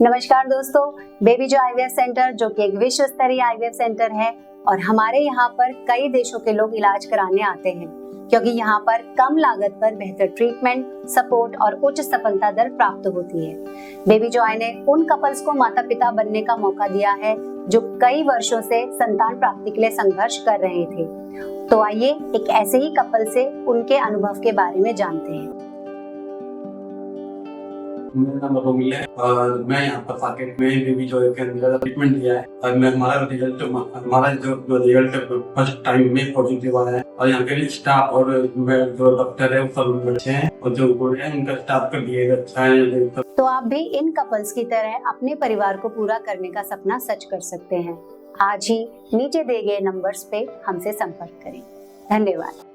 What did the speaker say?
नमस्कार दोस्तों, बेबी जो आईवीएफ सेंटर जो कि एक विश्व स्तरीय आईवीएफ सेंटर है और हमारे यहाँ पर कई देशों के लोग इलाज कराने आते हैं क्योंकि यहाँ पर कम लागत पर बेहतर ट्रीटमेंट, सपोर्ट और उच्च सफलता दर प्राप्त होती है। बेबी जॉय ने उन कपल्स को माता पिता बनने का मौका दिया है जो कई वर्षों से संतान प्राप्ति के लिए संघर्ष कर रहे थे। तो आइए एक ऐसे ही कपल से उनके अनुभव के बारे में जानते हैं। मेरा नाम रोमी है और मैं यहाँ पर साकेत में बेबी जॉय के अंदर ट्रीटमेंट लिया है और हमारा जो रिजल्ट फर्स्ट टाइम में पॉजिटिव आया है। और यहाँ के स्टाफ और जो डॉक्टर है वो सब अच्छे हैं और जो गुड है उनका स्टाफ का बिहेवियर अच्छा है। तो आप भी इन कपल्स की तरह अपने परिवार को पूरा करने का सपना सच कर सकते हैं। आज ही नीचे दिए गए नंबर्स पे हमसे संपर्क करें। धन्यवाद।